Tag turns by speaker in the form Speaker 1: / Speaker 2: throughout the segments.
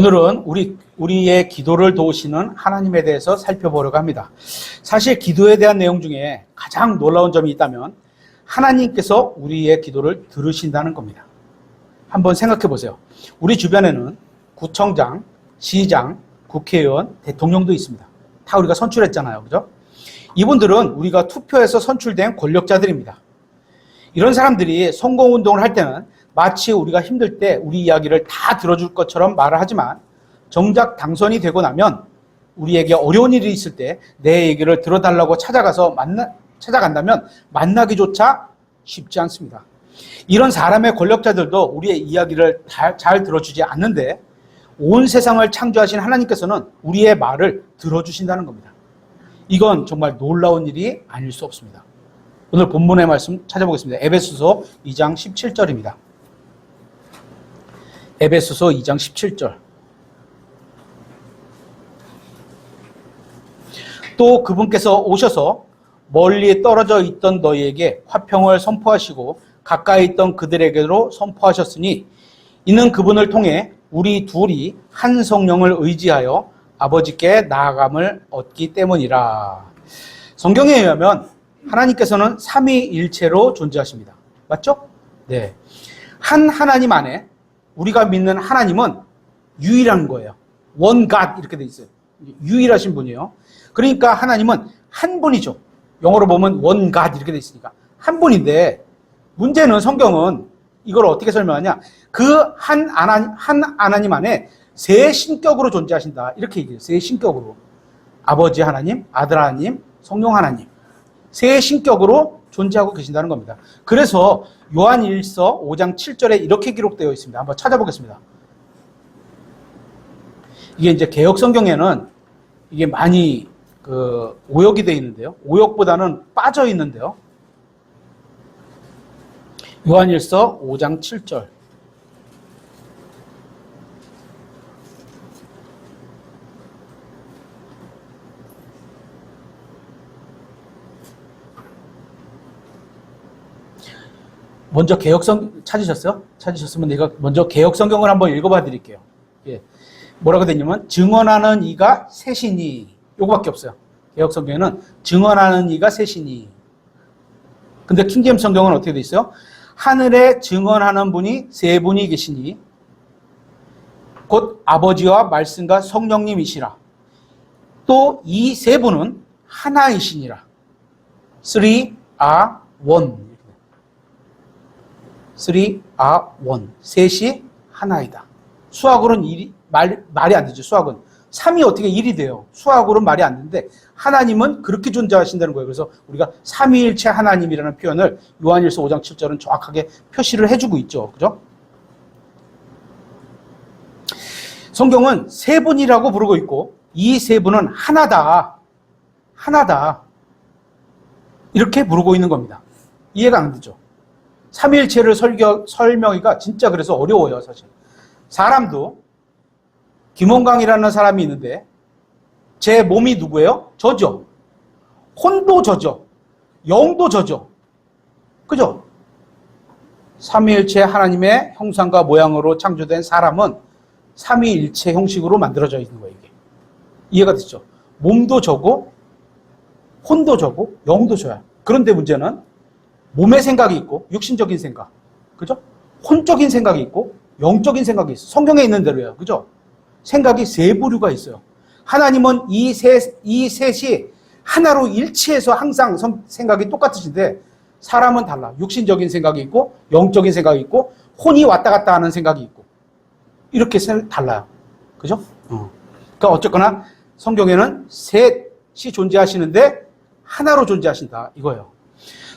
Speaker 1: 오늘은 우리의 기도를 도우시는 하나님에 대해서 살펴보려고 합니다. 사실 기도에 대한 내용 중에 가장 놀라운 점이 있다면 하나님께서 우리의 기도를 들으신다는 겁니다. 한번 생각해 보세요. 우리 주변에는 구청장, 시장, 국회의원, 대통령도 있습니다. 다 우리가 선출했잖아요. 그죠? 이분들은 우리가 투표해서 선출된 권력자들입니다. 이런 사람들이 선거운동을 할 때는 마치 우리가 힘들 때 우리 이야기를 다 들어줄 것처럼 말을 하지만 정작 당선이 되고 나면 우리에게 어려운 일이 있을 때 내 얘기를 들어달라고 찾아간다면 만나기조차 쉽지 않습니다. 이런 사람의 권력자들도 우리의 이야기를 잘 들어주지 않는데 온 세상을 창조하신 하나님께서는 우리의 말을 들어주신다는 겁니다. 이건 정말 놀라운 일이 아닐 수 없습니다. 오늘 본문의 말씀 찾아보겠습니다. 에베소서 2장 17절입니다. 에베소서 2장 17절. 또 그분께서 오셔서 멀리 떨어져 있던 너희에게 화평을 선포하시고 가까이 있던 그들에게로 선포하셨으니 이는 그분을 통해 우리 둘이 한 성령을 의지하여 아버지께 나아감을 얻기 때문이라. 성경에 의하면 하나님께서는 삼위일체로 존재하십니다. 맞죠? 네. 한 하나님 안에 우리가 믿는 하나님은 유일한 거예요. One God 이렇게 돼 있어요. 유일하신 분이에요. 그러니까 하나님은 한 분이죠. 영어로 보면 One God 이렇게 돼 있으니까 한 분인데 문제는 성경은 이걸 어떻게 설명하냐? 그 한 하나님 안에 세 신격으로 존재하신다. 이렇게 얘기해요. 세 신격으로. 아버지 하나님, 아들 하나님, 성령 하나님. 세 신격으로 존재하고 계신다는 겁니다. 그래서 요한일서 5장 7절에 이렇게 기록되어 있습니다. 한번 찾아보겠습니다. 이게 이제 개역 성경에는 이게 많이 오역이 되어 있는데요. 오역보다는 빠져 있는데요. 요한일서 5장 7절. 먼저 개역성 찾으셨어요? 찾으셨으면 내가 먼저 개역성경을 한번 읽어봐 드릴게요. 예. 뭐라고 되냐면 증언하는 이가 셋이니 요거밖에 없어요. 개역성경에는 증언하는 이가 셋이니. 근데 킹제임스 성경은 어떻게 돼 있어요? 하늘에 증언하는 분이 세 분이 계시니 곧 아버지와 말씀과 성령님이시라. 또 이 세 분은 하나이시니라. Three are one. Three are one. 셋이 하나이다. 수학으로는 말이 안 되죠. 수학은. 3이 어떻게 1이 돼요. 수학으로는 말이 안 되는데 하나님은 그렇게 존재하신다는 거예요. 그래서 우리가 삼위일체 하나님이라는 표현을 요한일서 5장 7절은 정확하게 표시를 해주고 있죠. 그죠? 성경은 세 분이라고 부르고 있고 이 세 분은 하나다. 하나다. 이렇게 부르고 있는 겁니다. 이해가 안 되죠? 삼위일체를 설명하기가 진짜 그래서 어려워요, 사실. 사람도 김원광이라는 사람이 있는데 제 몸이 누구예요? 저죠. 혼도 저죠. 영도 저죠. 그죠? 삼위일체 하나님의 형상과 모양으로 창조된 사람은 삼위일체 형식으로 만들어져 있는 거예요, 이게. 이해가 되죠? 몸도 저고 혼도 저고 영도 저야. 그런데 문제는 몸의 생각이 있고 육신적인 생각, 그죠? 혼적인 생각이 있고 영적인 생각이 있어. 성경에 있는 대로예요, 그죠? 생각이 세 부류가 있어요. 하나님은 이 셋이 하나로 일치해서 항상 생각이 똑같으신데 사람은 달라. 육신적인 생각이 있고 영적인 생각이 있고 혼이 왔다 갔다 하는 생각이 있고 이렇게 달라요, 그죠? 그러니까 어쨌거나 성경에는 셋이 존재하시는데 하나로 존재하신다 이거예요.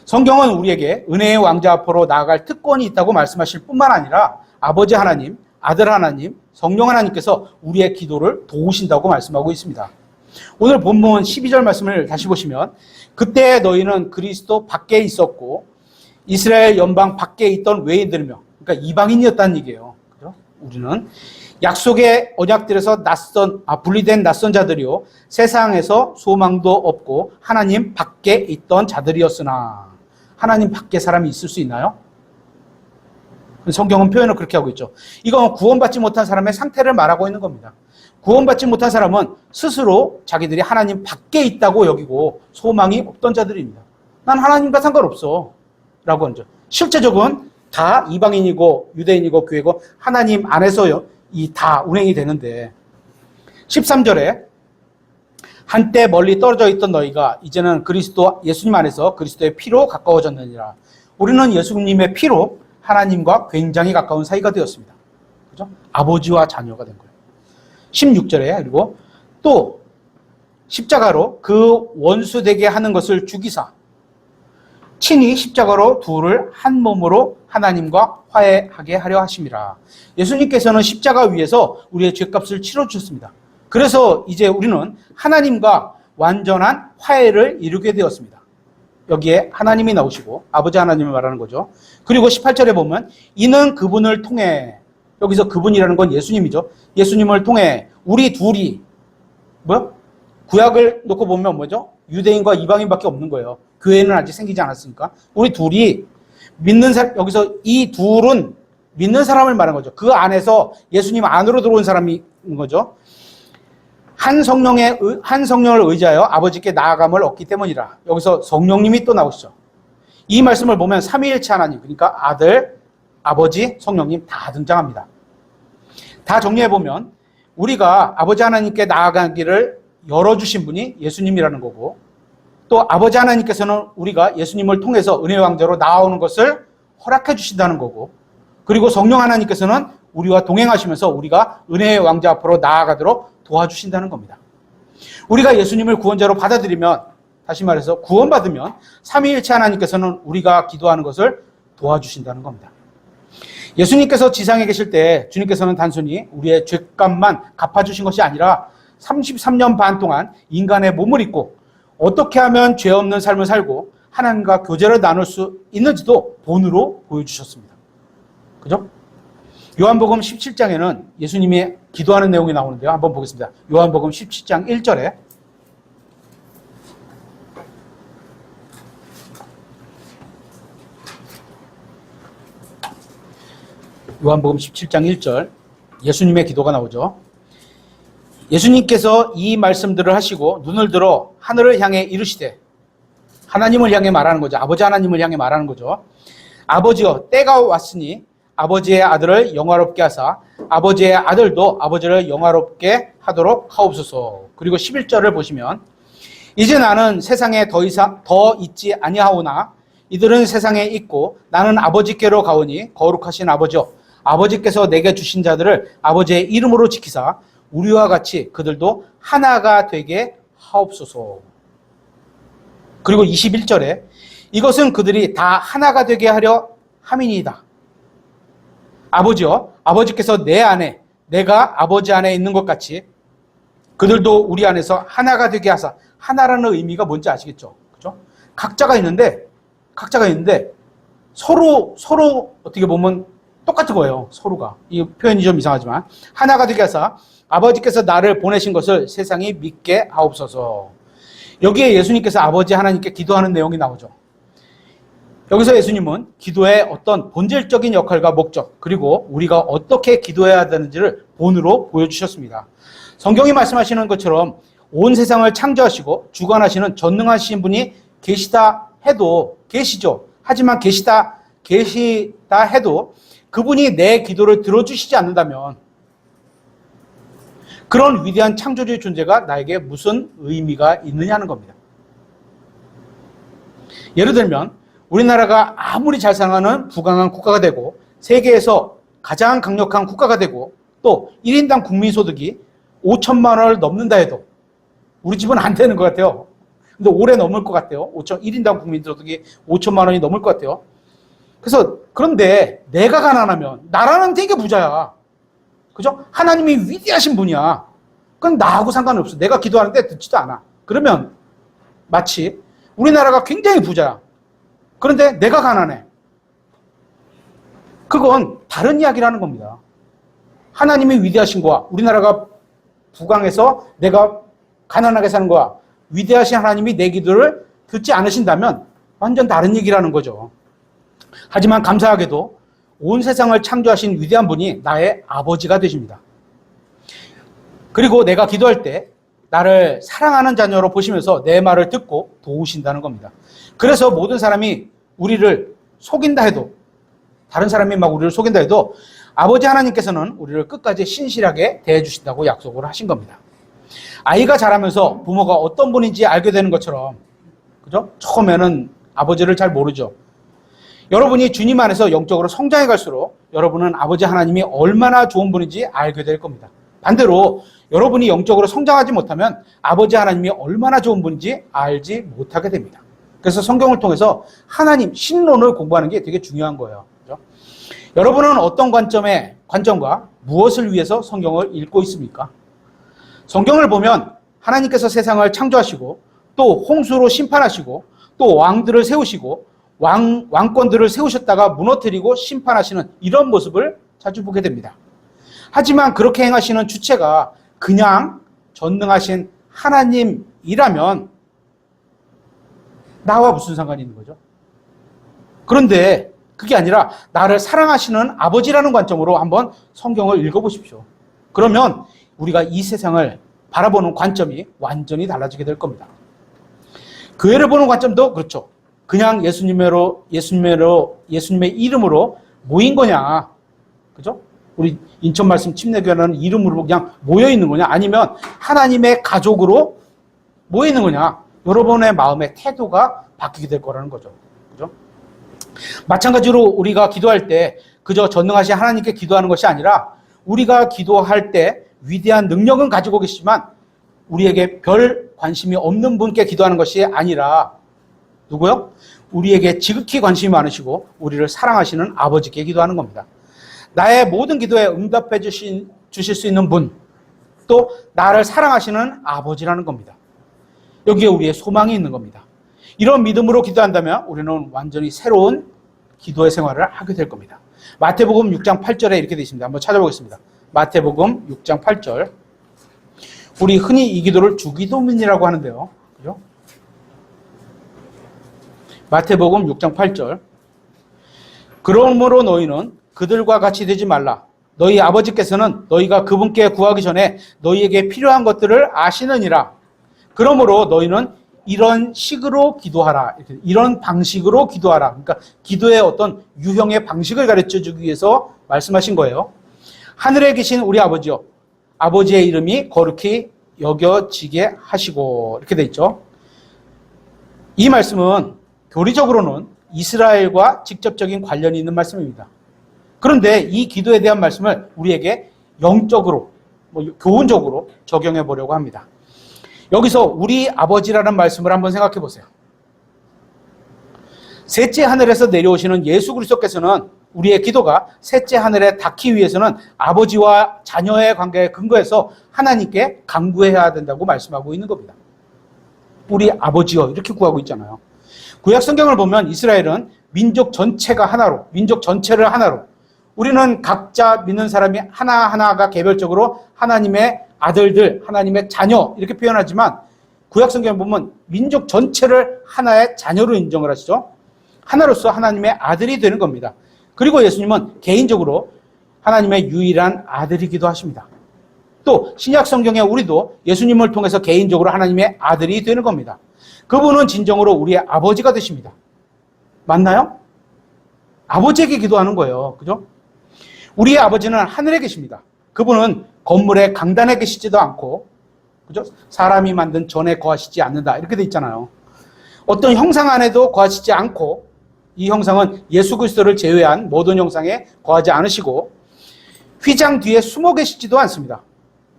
Speaker 1: 성경은 우리에게 은혜의 왕자 앞으로 나아갈 특권이 있다고 말씀하실 뿐만 아니라 아버지 하나님, 아들 하나님, 성령 하나님께서 우리의 기도를 도우신다고 말씀하고 있습니다. 오늘 본문 12절 말씀을 다시 보시면 그때 너희는 그리스도 밖에 있었고 이스라엘 연방 밖에 있던 외인들이며 그러니까 이방인이었다는 얘기예요. 그렇죠? 우리는 약속의 언약들에서 분리된 낯선 자들이요 세상에서 소망도 없고 하나님 밖에 있던 자들이었으나 하나님 밖에 사람이 있을 수 있나요? 성경은 표현을 그렇게 하고 있죠. 이건 구원받지 못한 사람의 상태를 말하고 있는 겁니다. 구원받지 못한 사람은 스스로 자기들이 하나님 밖에 있다고 여기고 소망이 없던 자들입니다. 난 하나님과 상관없어 라고 하죠. 실제적으로는 다 이방인이고 유대인이고 교회고 하나님 안에서 이 다 운행이 되는데 13절에 한때 멀리 떨어져 있던 너희가 이제는 그리스도 예수님 안에서 그리스도의 피로 가까워졌느니라. 우리는 예수님의 피로 하나님과 굉장히 가까운 사이가 되었습니다. 그죠? 아버지와 자녀가 된 거예요. 16절에 그리고 또 십자가로 그 원수 되게 하는 것을 죽이사 친히 십자가로 둘을 한 몸으로 하나님과 화해하게 하려 하심이라. 예수님께서는 십자가 위에서 우리의 죄값을 치러주셨습니다. 그래서 이제 우리는 하나님과 완전한 화해를 이루게 되었습니다. 여기에 하나님이 나오시고 아버지 하나님을 말하는 거죠. 그리고 18절에 보면 이는 그분을 통해, 여기서 그분이라는 건 예수님이죠. 예수님을 통해 우리 둘이 구약을 놓고 보면 뭐죠? 유대인과 이방인밖에 없는 거예요. 교회는 아직 생기지 않았으니까. 우리 둘이 믿는 사람, 여기서 이 둘은 믿는 사람을 말하는 거죠. 그 안에서 예수님 안으로 들어온 사람인 거죠. 한 성령을 의지하여 아버지께 나아감을 얻기 때문이라. 여기서 성령님이 또 나오시죠. 이 말씀을 보면 삼위일체 하나님, 그러니까 아들, 아버지, 성령님 다 등장합니다. 다 정리해보면 우리가 아버지 하나님께 나아가기를 열어주신 분이 예수님이라는 거고, 또 아버지 하나님께서는 우리가 예수님을 통해서 은혜의 왕자로 나오는 것을 허락해 주신다는 거고, 그리고 성령 하나님께서는 우리와 동행하시면서 우리가 은혜의 왕자 앞으로 나아가도록 도와주신다는 겁니다. 우리가 예수님을 구원자로 받아들이면, 다시 말해서 구원받으면 삼위일체 하나님께서는 우리가 기도하는 것을 도와주신다는 겁니다. 예수님께서 지상에 계실 때 주님께서는 단순히 우리의 죄값만 갚아주신 것이 아니라 33년 반 동안 인간의 몸을 입고 어떻게 하면 죄 없는 삶을 살고 하나님과 교제를 나눌 수 있는지도 본으로 보여주셨습니다. 그죠? 요한복음 17장에는 예수님이 기도하는 내용이 나오는데요. 한번 보겠습니다. 요한복음 17장 1절에 요한복음 17장 1절 예수님의 기도가 나오죠. 예수님께서 이 말씀들을 하시고 눈을 들어 하늘을 향해 이르시되, 하나님을 향해 말하는 거죠. 아버지 하나님을 향해 말하는 거죠. 아버지여, 때가 왔으니 아버지의 아들을 영화롭게 하사 아버지의 아들도 아버지를 영화롭게 하도록 하옵소서. 그리고 11절을 보시면 이제 나는 세상에 더 있지 아니하오나 이들은 세상에 있고 나는 아버지께로 가오니 거룩하신 아버지여, 아버지께서 내게 주신 자들을 아버지의 이름으로 지키사 우리와 같이 그들도 하나가 되게 하옵소서. 그리고 21절에 이것은 그들이 다 하나가 되게 하려 함이니이다. 아버지여, 아버지께서 내 안에 내가 아버지 안에 있는 것 같이 그들도 우리 안에서 하나가 되게 하사. 하나라는 의미가 뭔지 아시겠죠? 그죠? 각자가 있는데 서로 어떻게 보면 똑같은 거예요. 서로가. 이 표현이 좀 이상하지만 하나가 되게 하사 아버지께서 나를 보내신 것을 세상이 믿게 하옵소서. 여기에 예수님께서 아버지 하나님께 기도하는 내용이 나오죠. 여기서 예수님은 기도의 어떤 본질적인 역할과 목적, 그리고 우리가 어떻게 기도해야 되는지를 본으로 보여주셨습니다. 성경이 말씀하시는 것처럼 온 세상을 창조하시고 주관하시는 전능하신 분이 계시죠. 하지만 계시다 해도 그분이 내 기도를 들어주시지 않는다면 그런 위대한 창조주의 존재가 나에게 무슨 의미가 있느냐는 겁니다. 예를 들면 우리나라가 아무리 잘 사는 부강한 국가가 되고 세계에서 가장 강력한 국가가 되고 또 1인당 국민소득이 5천만 원을 넘는다 해도 우리 집은 안 되는 것 같아요. 근데 올해 넘을 것 같아요. 1인당 국민소득이 5천만 원이 넘을 것 같아요. 그런데 내가 가난하면 나라는 되게 부자야. 그죠? 하나님이 위대하신 분이야. 그건 나하고 상관이 없어. 내가 기도하는데 듣지도 않아. 그러면 마치 우리나라가 굉장히 부자야. 그런데 내가 가난해. 그건 다른 이야기라는 겁니다. 하나님이 위대하신 거와 우리나라가 부강해서 내가 가난하게 사는 거와 위대하신 하나님이 내 기도를 듣지 않으신다면 완전 다른 얘기라는 거죠. 하지만 감사하게도 온 세상을 창조하신 위대한 분이 나의 아버지가 되십니다. 그리고 내가 기도할 때 나를 사랑하는 자녀로 보시면서 내 말을 듣고 도우신다는 겁니다. 그래서 모든 사람이 우리를 속인다 해도, 다른 사람이 막 우리를 속인다 해도 아버지 하나님께서는 우리를 끝까지 신실하게 대해주신다고 약속을 하신 겁니다. 아이가 자라면서 부모가 어떤 분인지 알게 되는 것처럼, 그죠? 처음에는 아버지를 잘 모르죠. 여러분이 주님 안에서 영적으로 성장해 갈수록 여러분은 아버지 하나님이 얼마나 좋은 분인지 알게 될 겁니다. 반대로 여러분이 영적으로 성장하지 못하면 아버지 하나님이 얼마나 좋은 분인지 알지 못하게 됩니다. 그래서 성경을 통해서 하나님, 신론을 공부하는 게 되게 중요한 거예요. 그렇죠? 여러분은 어떤 관점과 무엇을 위해서 성경을 읽고 있습니까? 성경을 보면 하나님께서 세상을 창조하시고 또 홍수로 심판하시고 또 왕들을 세우시고 왕권들을 세우셨다가 무너뜨리고 심판하시는 이런 모습을 자주 보게 됩니다. 하지만 그렇게 행하시는 주체가 그냥 전능하신 하나님이라면 나와 무슨 상관이 있는 거죠? 그런데 그게 아니라 나를 사랑하시는 아버지라는 관점으로 한번 성경을 읽어보십시오. 그러면 우리가 이 세상을 바라보는 관점이 완전히 달라지게 될 겁니다. 교회를 보는 관점도 그렇죠. 그냥 예수님의 이름으로 모인 거냐, 그죠? 우리 인천 말씀 침례교회는 이름으로 그냥 모여 있는 거냐, 아니면 하나님의 가족으로 모여 있는 거냐, 여러분의 마음의 태도가 바뀌게 될 거라는 거죠. 그죠? 마찬가지로 우리가 기도할 때 그저 전능하신 하나님께 기도하는 것이 아니라 우리가 기도할 때 위대한 능력은 가지고 계시지만 우리에게 별 관심이 없는 분께 기도하는 것이 아니라 누구요? 우리에게 지극히 관심이 많으시고 우리를 사랑하시는 아버지께 기도하는 겁니다. 나의 모든 기도에 응답해 주실 수 있는 분, 또 나를 사랑하시는 아버지라는 겁니다. 여기에 우리의 소망이 있는 겁니다. 이런 믿음으로 기도한다면 우리는 완전히 새로운 기도의 생활을 하게 될 겁니다. 마태복음 6장 8절에 이렇게 되어 있습니다. 한번 찾아보겠습니다. 마태복음 6장 8절. 우리 흔히 이 기도를 주기도문이라고 하는데요. 그죠? 마태복음 6장 8절. 그러므로 너희는 그들과 같이 되지 말라. 너희 아버지께서는 너희가 그분께 구하기 전에 너희에게 필요한 것들을 아시느니라. 그러므로 너희는 이런 식으로 기도하라. 이런 방식으로 기도하라. 그러니까 기도의 어떤 유형의 방식을 가르쳐 주기 위해서 말씀하신 거예요. 하늘에 계신 우리 아버지요. 아버지의 이름이 거룩히 여겨지게 하시고. 이렇게 돼 있죠. 이 말씀은 교리적으로는 이스라엘과 직접적인 관련이 있는 말씀입니다. 그런데 이 기도에 대한 말씀을 우리에게 영적으로, 교훈적으로 적용해 보려고 합니다. 여기서 우리 아버지라는 말씀을 한번 생각해 보세요. 셋째 하늘에서 내려오시는 예수 그리스도께서는 우리의 기도가 셋째 하늘에 닿기 위해서는 아버지와 자녀의 관계에 근거해서 하나님께 간구해야 된다고 말씀하고 있는 겁니다. 우리 아버지여, 이렇게 구하고 있잖아요. 구약 성경을 보면 이스라엘은 민족 전체가 하나로, 민족 전체를 하나로, 우리는 각자 믿는 사람이 하나하나가 개별적으로 하나님의 아들들, 하나님의 자녀 이렇게 표현하지만 구약 성경을 보면 민족 전체를 하나의 자녀로 인정을 하시죠. 하나로서 하나님의 아들이 되는 겁니다. 그리고 예수님은 개인적으로 하나님의 유일한 아들이기도 하십니다. 또 신약 성경에 우리도 예수님을 통해서 개인적으로 하나님의 아들이 되는 겁니다. 그분은 진정으로 우리의 아버지가 되십니다. 맞나요? 아버지에게 기도하는 거예요. 그죠? 우리의 아버지는 하늘에 계십니다. 그분은 건물의 강단에 계시지도 않고, 그죠? 사람이 만든 전에 거하시지 않는다. 이렇게 돼 있잖아요. 어떤 형상 안에도 거하시지 않고, 이 형상은 예수 그리스도를 제외한 모든 형상에 거하지 않으시고, 휘장 뒤에 숨어 계시지도 않습니다.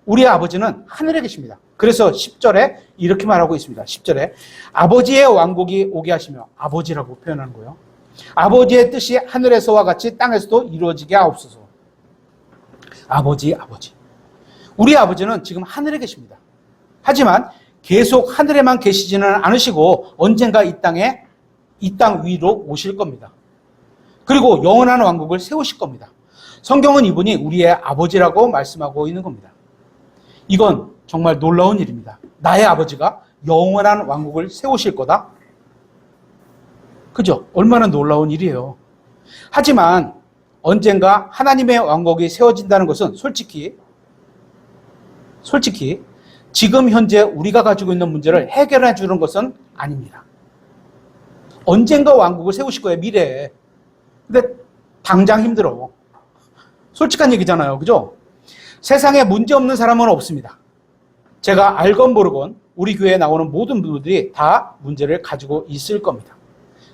Speaker 1: 우리의 아버지는 하늘에 계십니다. 그래서 10절에 이렇게 말하고 있습니다. 10절에 아버지의 왕국이 오게 하시며, 아버지라고 표현하는 거예요. 아버지의 뜻이 하늘에서와 같이 땅에서도 이루어지게 하옵소서. 아버지, 아버지. 우리 아버지는 지금 하늘에 계십니다. 하지만 계속 하늘에만 계시지는 않으시고 언젠가 이 땅 위로 오실 겁니다. 그리고 영원한 왕국을 세우실 겁니다. 성경은 이분이 우리의 아버지라고 말씀하고 있는 겁니다. 이건 정말 놀라운 일입니다. 나의 아버지가 영원한 왕국을 세우실 거다? 그죠? 얼마나 놀라운 일이에요. 하지만 언젠가 하나님의 왕국이 세워진다는 것은 솔직히 지금 현재 우리가 가지고 있는 문제를 해결해 주는 것은 아닙니다. 언젠가 왕국을 세우실 거예요, 미래에. 근데 당장 힘들어. 솔직한 얘기잖아요, 그죠? 세상에 문제 없는 사람은 없습니다. 제가 알건 모르건 우리 교회에 나오는 모든 분들이 다 문제를 가지고 있을 겁니다.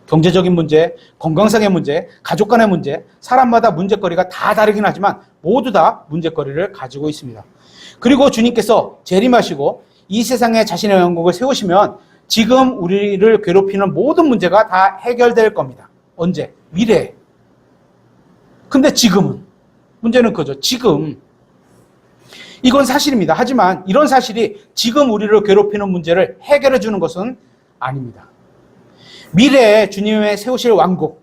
Speaker 1: 경제적인 문제, 건강상의 문제, 가족 간의 문제, 사람마다 문제거리가 다 다르긴 하지만 모두 다 문제거리를 가지고 있습니다. 그리고 주님께서 재림하시고 이 세상에 자신의 왕국을 세우시면 지금 우리를 괴롭히는 모든 문제가 다 해결될 겁니다. 언제? 미래에. 근데 지금은? 문제는 그거죠. 지금. 이건 사실입니다. 하지만 이런 사실이 지금 우리를 괴롭히는 문제를 해결해 주는 것은 아닙니다. 미래에 주님의 세우실 왕국,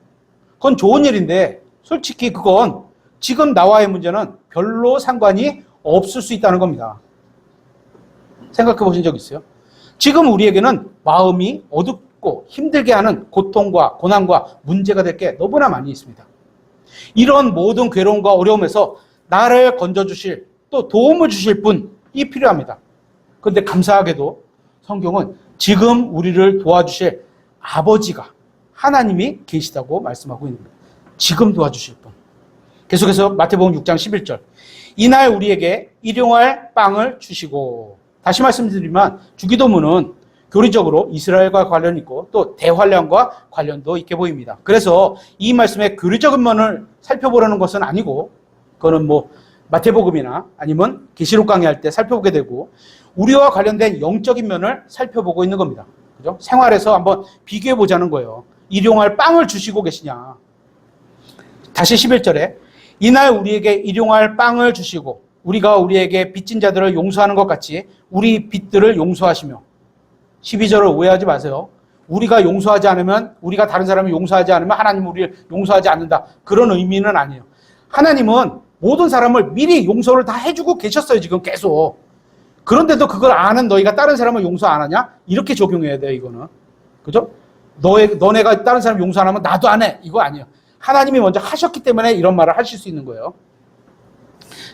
Speaker 1: 그건 좋은 일인데 솔직히 그건 지금 나와의 문제는 별로 상관이 없을 수 있다는 겁니다. 생각해 보신 적 있어요? 지금 우리에게는 마음이 어둡고 힘들게 하는 고통과 고난과 문제가 될 게 너무나 많이 있습니다. 이런 모든 괴로움과 어려움에서 나를 건져주실, 또 도움을 주실 분이 필요합니다. 그런데 감사하게도 성경은 지금 우리를 도와주실 아버지가, 하나님이 계시다고 말씀하고 있는 거예요. 지금 도와주실 분. 계속해서 마태복음 6장 11절. 이날 우리에게 일용할 빵을 주시고. 다시 말씀드리면 주기도문은 교리적으로 이스라엘과 관련이 있고 또 대환란과 관련도 있게 보입니다. 그래서 이 말씀의 교리적인 면을 살펴보려는 것은 아니고, 그거는 뭐 마태복음이나 아니면 계시록 강의할 때 살펴보게 되고, 우리와 관련된 영적인 면을 살펴보고 있는 겁니다. 그죠? 생활에서 한번 비교해 보자는 거예요. 일용할 빵을 주시고 계시냐. 다시 11절에 이날 우리에게 일용할 빵을 주시고 우리가 우리에게 빚진 자들을 용서하는 것 같이 우리 빚들을 용서하시며. 12절을 오해하지 마세요. 우리가 용서하지 않으면, 우리가 다른 사람을 용서하지 않으면 하나님은 우리를 용서하지 않는다. 그런 의미는 아니에요. 하나님은 모든 사람을 미리 용서를 다 해주고 계셨어요, 지금 계속. 그런데도 그걸 아는 너희가 다른 사람을 용서 안 하냐? 이렇게 적용해야 돼요, 이거는. 그죠? 너네가 다른 사람 용서 안 하면 나도 안 해. 이거 아니에요. 하나님이 먼저 하셨기 때문에 이런 말을 하실 수 있는 거예요.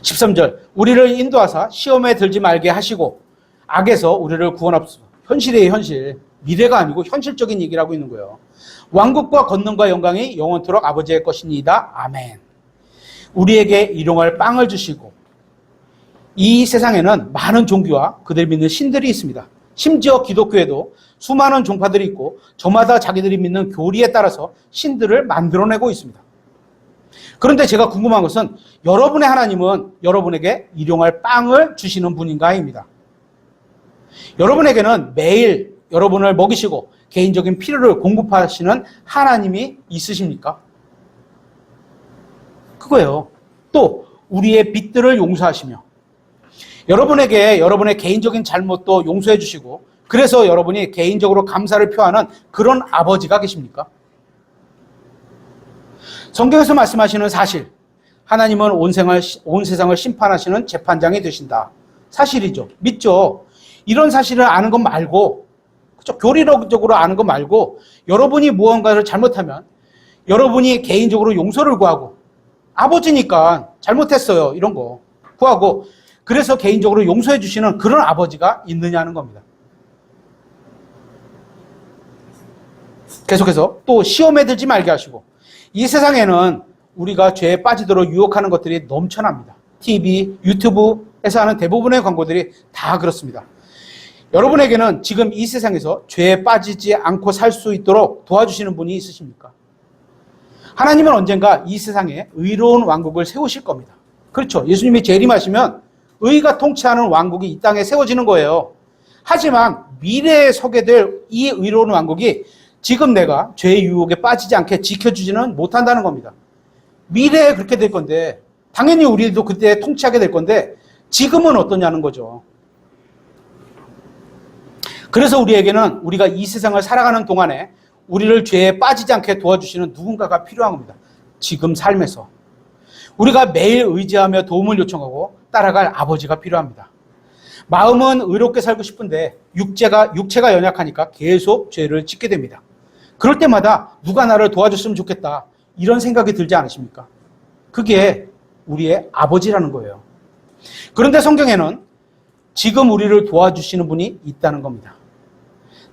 Speaker 1: 13절. 우리를 인도하사 시험에 들지 말게 하시고 악에서 우리를 구원하옵소서. 현실이에요, 현실. 미래가 아니고 현실적인 얘기를 하고 있는 거예요. 왕국과 권능과 영광이 영원토록 아버지의 것이니이다. 아멘. 우리에게 일용할 빵을 주시고. 이 세상에는 많은 종교와 그들 믿는 신들이 있습니다. 심지어 기독교에도 수많은 종파들이 있고 저마다 자기들이 믿는 교리에 따라서 신들을 만들어내고 있습니다. 그런데 제가 궁금한 것은 여러분의 하나님은 여러분에게 일용할 빵을 주시는 분인가입니다. 여러분에게는 매일 여러분을 먹이시고 개인적인 필요를 공급하시는 하나님이 있으십니까? 그거예요. 또 우리의 빚들을 용서하시며 여러분에게 여러분의 개인적인 잘못도 용서해 주시고 그래서 여러분이 개인적으로 감사를 표하는 그런 아버지가 계십니까? 성경에서 말씀하시는 사실, 하나님은 온 세상을 심판하시는 재판장이 되신다. 사실이죠. 믿죠. 이런 사실을 아는 것 말고, 그렇죠? 교리적으로 아는 것 말고 여러분이 무언가를 잘못하면 여러분이 개인적으로 용서를 구하고 아버지니까 잘못했어요. 이런 거 구하고 그래서 개인적으로 용서해 주시는 그런 아버지가 있느냐는 겁니다. 계속해서 또 시험에 들지 말게 하시고. 이 세상에는 우리가 죄에 빠지도록 유혹하는 것들이 넘쳐납니다. TV, 유튜브에서 하는 대부분의 광고들이 다 그렇습니다. 여러분에게는 지금 이 세상에서 죄에 빠지지 않고 살 수 있도록 도와주시는 분이 있으십니까? 하나님은 언젠가 이 세상에 의로운 왕국을 세우실 겁니다. 그렇죠. 예수님이 재림하시면 의가 통치하는 왕국이 이 땅에 세워지는 거예요. 하지만 미래에 서게 될 이 의로운 왕국이 지금 내가 죄의 유혹에 빠지지 않게 지켜주지는 못한다는 겁니다. 미래에 그렇게 될 건데 당연히 우리도 그때 통치하게 될 건데 지금은 어떠냐는 거죠. 그래서 우리에게는 우리가 이 세상을 살아가는 동안에 우리를 죄에 빠지지 않게 도와주시는 누군가가 필요한 겁니다. 지금 삶에서. 우리가 매일 의지하며 도움을 요청하고 따라갈 아버지가 필요합니다. 마음은 의롭게 살고 싶은데 육체가 연약하니까 계속 죄를 짓게 됩니다. 그럴 때마다 누가 나를 도와줬으면 좋겠다. 이런 생각이 들지 않으십니까? 그게 우리의 아버지라는 거예요. 그런데 성경에는 지금 우리를 도와주시는 분이 있다는 겁니다.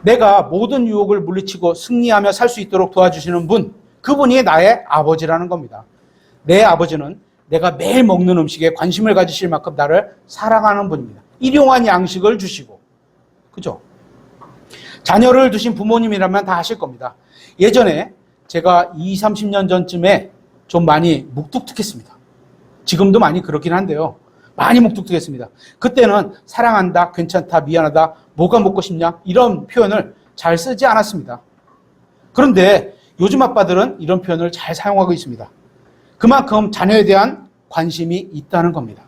Speaker 1: 내가 모든 유혹을 물리치고 승리하며 살 수 있도록 도와주시는 분, 그분이 나의 아버지라는 겁니다. 내 아버지는 내가 매일 먹는 음식에 관심을 가지실 만큼 나를 사랑하는 분입니다. 일용할 양식을 주시고, 그죠? 자녀를 두신 부모님이라면 다 아실 겁니다. 예전에 제가 20, 30년 전쯤에 좀 많이 묵뚝뚝했습니다. 지금도 많이 그렇긴 한데요. 많이 묵뚝뚝했습니다. 그때는 사랑한다, 괜찮다, 미안하다, 뭐가 먹고 싶냐 이런 표현을 잘 쓰지 않았습니다. 그런데 요즘 아빠들은 이런 표현을 잘 사용하고 있습니다. 그만큼 자녀에 대한 관심이 있다는 겁니다.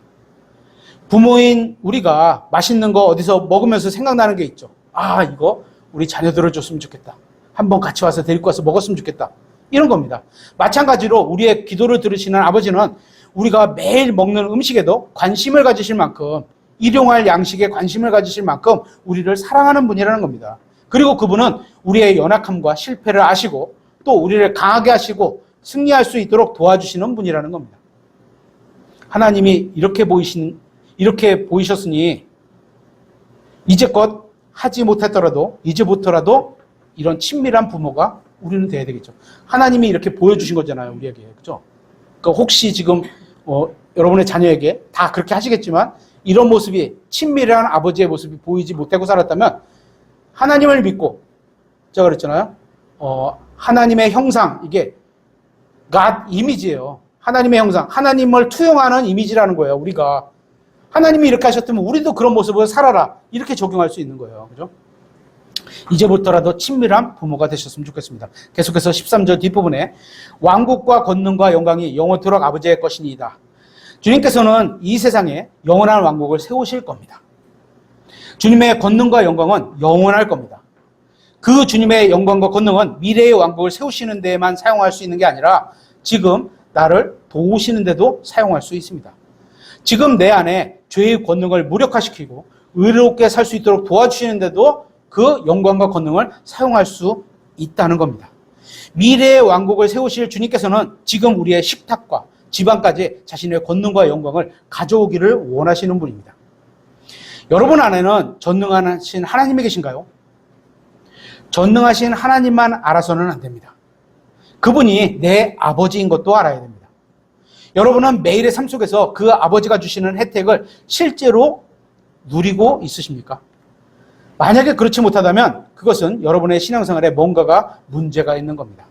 Speaker 1: 부모인 우리가 맛있는 거 어디서 먹으면서 생각나는 게 있죠. 아, 이거 우리 자녀들을 줬으면 좋겠다. 한번 같이 와서 데리고 와서 먹었으면 좋겠다. 이런 겁니다. 마찬가지로 우리의 기도를 들으시는 아버지는 우리가 매일 먹는 음식에도 관심을 가지실 만큼, 일용할 양식에 관심을 가지실 만큼 우리를 사랑하는 분이라는 겁니다. 그리고 그분은 우리의 연약함과 실패를 아시고 또 우리를 강하게 하시고 승리할 수 있도록 도와주시는 분이라는 겁니다. 하나님이 이렇게 보이셨으니 이제껏 하지 못했더라도 이제부터라도 이런 친밀한 부모가 우리는 돼야 되겠죠. 하나님이 이렇게 보여주신 거잖아요, 우리에게. 그죠? 그러니까 혹시 지금 여러분의 자녀에게 다 그렇게 하시겠지만 이런 모습이, 친밀한 아버지의 모습이 보이지 못하고 살았다면 하나님을 믿고, 제가 그랬잖아요. 하나님의 형상, 이게 God 이미지예요. 하나님의 형상, 하나님을 투영하는 이미지라는 거예요. 우리가 하나님이 이렇게 하셨다면 우리도 그런 모습을 살아라, 이렇게 적용할 수 있는 거예요. 그죠? 이제부터라도 친밀한 부모가 되셨으면 좋겠습니다. 계속해서 13절 뒷부분에 왕국과 권능과 영광이 영원토록 아버지의 것이니이다. 주님께서는 이 세상에 영원한 왕국을 세우실 겁니다. 주님의 권능과 영광은 영원할 겁니다. 그 주님의 영광과 권능은 미래의 왕국을 세우시는 데에만 사용할 수 있는 게 아니라 지금 나를 도우시는 데도 사용할 수 있습니다. 지금 내 안에 죄의 권능을 무력화시키고 의롭게 살 수 있도록 도와주시는데도 그 영광과 권능을 사용할 수 있다는 겁니다. 미래의 왕국을 세우실 주님께서는 지금 우리의 식탁과 집안까지 자신의 권능과 영광을 가져오기를 원하시는 분입니다. 여러분 안에는 전능하신 하나님이 계신가요? 전능하신 하나님만 알아서는 안 됩니다. 그분이 내 아버지인 것도 알아야 됩니다. 여러분은 매일의 삶 속에서 그 아버지가 주시는 혜택을 실제로 누리고 있으십니까? 만약에 그렇지 못하다면 그것은 여러분의 신앙생활에 뭔가가 문제가 있는 겁니다.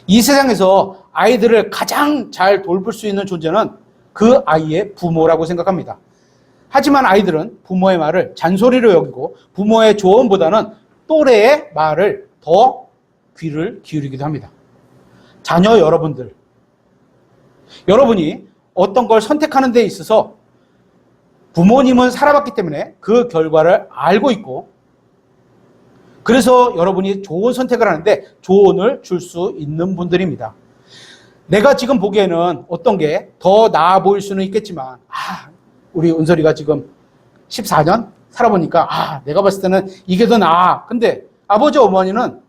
Speaker 1: 이 세상에서 아이들을 가장 잘 돌볼 수 있는 존재는 그 아이의 부모라고 생각합니다. 하지만 아이들은 부모의 말을 잔소리로 여기고 부모의 조언보다는 또래의 말을 더 귀를 기울이기도 합니다. 자녀 여러분들, 여러분이 어떤 걸 선택하는 데 있어서 부모님은 살아봤기 때문에 그 결과를 알고 있고, 그래서 여러분이 좋은 선택을 하는데 조언을 줄 수 있는 분들입니다. 내가 지금 보기에는 어떤 게 더 나아 보일 수는 있겠지만, 우리 은설이가 지금 14년 살아보니까 내가 봤을 때는 이게 더 나아. 근데 아버지 어머니는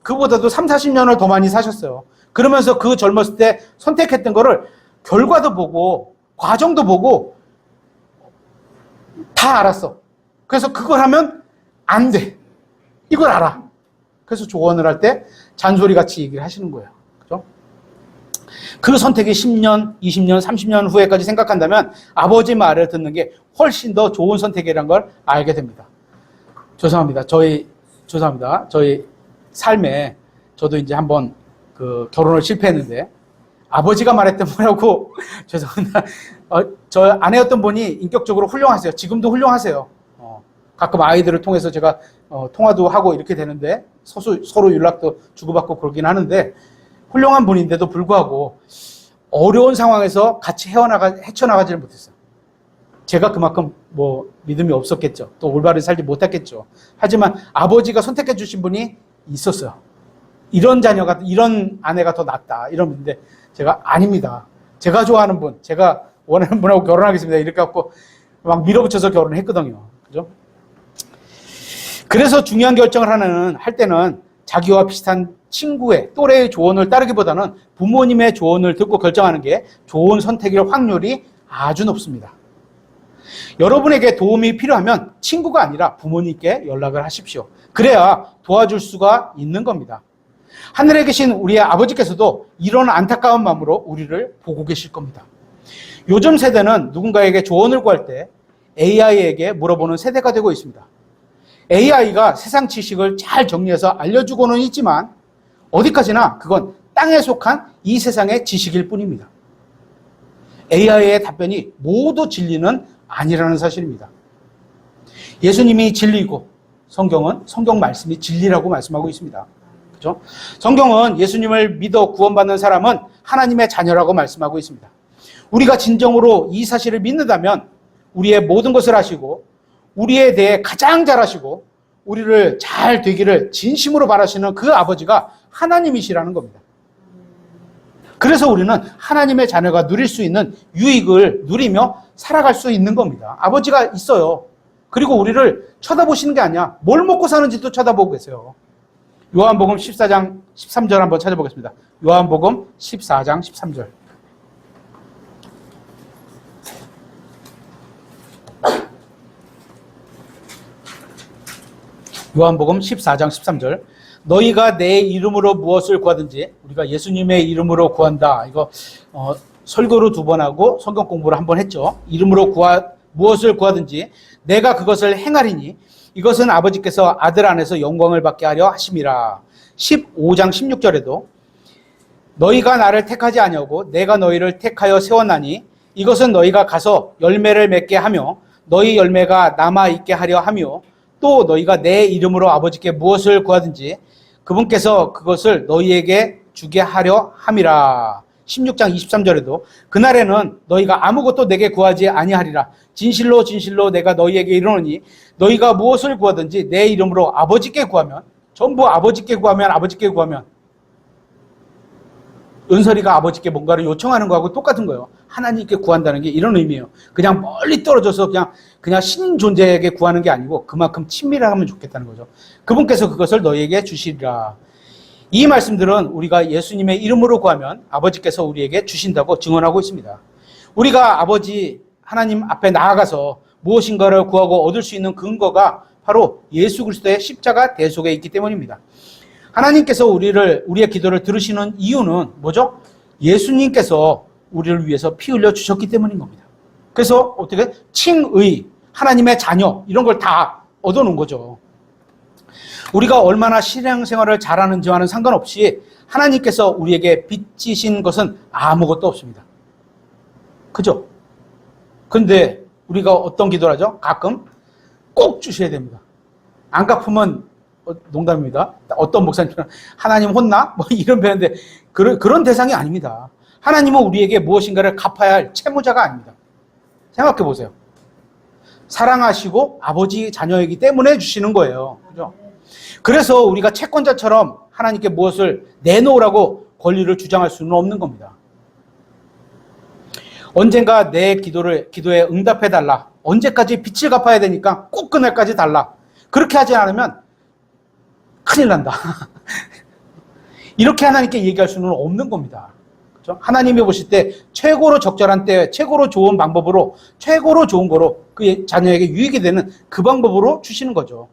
Speaker 1: 그보다도 3, 40년을 더 많이 사셨어요. 그러면서 그 젊었을 때 선택했던 거를 결과도 보고 과정도 보고 다 알았어. 그래서 그걸 하면 안 돼. 이걸 알아. 그래서 조언을 할 때 잔소리같이 얘기를 하시는 거예요. 그죠? 그 선택이 10년, 20년, 30년 후에까지 생각한다면 아버지 말을 듣는 게 훨씬 더 좋은 선택이라는 걸 알게 됩니다. 죄송합니다. 저희 삶에 저도 이제 한번 그 결혼을 실패했는데 아버지가 말했던 뭐라고 죄송합니다. 저 아내였던 분이 인격적으로 훌륭하세요. 지금도 훌륭하세요. 가끔 아이들을 통해서 제가 통화도 하고 이렇게 되는데 서로 연락도 주고받고 그러긴 하는데 훌륭한 분인데도 불구하고 어려운 상황에서 같이 헤쳐나가지를 못했어요. 제가 그만큼 믿음이 없었겠죠. 또 올바르게 살지 못했겠죠. 하지만 아버지가 선택해 주신 분이 있었어요. 이런 아내가 더 낫다. 이러는데 제가 아닙니다. 제가 좋아하는 분, 제가 원하는 분하고 결혼하겠습니다. 이렇게 갖고 막 밀어붙여서 결혼을 했거든요. 그죠? 그래서 중요한 결정을 할 때는 자기와 비슷한 친구의 또래의 조언을 따르기보다는 부모님의 조언을 듣고 결정하는 게 좋은 선택일 확률이 아주 높습니다. 여러분에게 도움이 필요하면 친구가 아니라 부모님께 연락을 하십시오. 그래야 도와줄 수가 있는 겁니다. 하늘에 계신 우리의 아버지께서도 이런 안타까운 마음으로 우리를 보고 계실 겁니다. 요즘 세대는 누군가에게 조언을 구할 때 AI에게 물어보는 세대가 되고 있습니다. AI가 세상 지식을 잘 정리해서 알려주고는 있지만 어디까지나 그건 땅에 속한 이 세상의 지식일 뿐입니다. AI의 답변이 모두 진리는 아니라는 사실입니다. 예수님이 진리이고 성경은 성경 말씀이 진리라고 말씀하고 있습니다. 그렇죠? 성경은 예수님을 믿어 구원받는 사람은 하나님의 자녀라고 말씀하고 있습니다. 우리가 진정으로 이 사실을 믿는다면 우리의 모든 것을 아시고 우리에 대해 가장 잘 아시고 우리를 잘 되기를 진심으로 바라시는 그 아버지가 하나님이시라는 겁니다. 그래서 우리는 하나님의 자녀가 누릴 수 있는 유익을 누리며 살아갈 수 있는 겁니다. 아버지가 있어요. 그리고 우리를 쳐다보시는 게 아니야. 뭘 먹고 사는지도 쳐다보고 계세요. 요한복음 14장 13절 한번 찾아보겠습니다. 요한복음 14장 13절. 요한복음 14장 13절. 너희가 내 이름으로 무엇을 구하든지, 우리가 예수님의 이름으로 구한다. 이거 설교로 2번 하고 성경 공부를 1번 했죠. 이름으로 무엇을 구하든지 내가 그것을 행하리니 이것은 아버지께서 아들 안에서 영광을 받게 하려 하심이라. 15장 16절에도 너희가 나를 택하지 아니하고 내가 너희를 택하여 세웠나니 이것은 너희가 가서 열매를 맺게 하며 너희 열매가 남아있게 하려 하며 또 너희가 내 이름으로 아버지께 무엇을 구하든지 그분께서 그것을 너희에게 주게 하려 함이라. 16장 23절에도 그날에는 너희가 아무것도 내게 구하지 아니하리라. 진실로 진실로 내가 너희에게 이르노니 너희가 무엇을 구하든지 내 이름으로 아버지께 구하면, 전부 아버지께 구하면 은설이가 아버지께 뭔가를 요청하는 거하고 똑같은 거예요. 하나님께 구한다는 게 이런 의미예요. 그냥 멀리 떨어져서 그냥 신 존재에게 구하는 게 아니고 그만큼 친밀하면 좋겠다는 거죠. 그분께서 그것을 너희에게 주시리라. 이 말씀들은 우리가 예수님의 이름으로 구하면 아버지께서 우리에게 주신다고 증언하고 있습니다. 우리가 아버지 하나님 앞에 나아가서 무엇인가를 구하고 얻을 수 있는 근거가 바로 예수 그리스도의 십자가 대속에 있기 때문입니다. 하나님께서 우리의 기도를 들으시는 이유는 뭐죠? 예수님께서 우리를 위해서 피 흘려 주셨기 때문인 겁니다. 그래서 어떻게 칭의, 하나님의 자녀 이런 걸 다 얻어놓은 거죠. 우리가 얼마나 신앙생활을 잘하는지와는 상관없이 하나님께서 우리에게 빚지신 것은 아무것도 없습니다. 그죠? 근데 우리가 어떤 기도를 하죠? 가끔 꼭 주셔야 됩니다. 안 갚으면 농담입니다. 어떤 목사님은 하나님 혼나? 뭐 이런 표현인데 그런 대상이 아닙니다. 하나님은 우리에게 무엇인가를 갚아야 할 채무자가 아닙니다. 생각해 보세요. 사랑하시고 아버지 자녀이기 때문에 주시는 거예요. 그죠? 그래서 우리가 채권자처럼 하나님께 무엇을 내놓으라고 권리를 주장할 수는 없는 겁니다. 언젠가 내 기도에 응답해달라. 언제까지 빚을 갚아야 되니까 꼭 그날까지 달라. 그렇게 하지 않으면 큰일 난다. 이렇게 하나님께 얘기할 수는 없는 겁니다. 그렇죠? 하나님이 보실 때 최고로 적절한 때, 최고로 좋은 방법으로, 최고로 좋은 거로 그 자녀에게 유익이 되는 그 방법으로 주시는 거죠.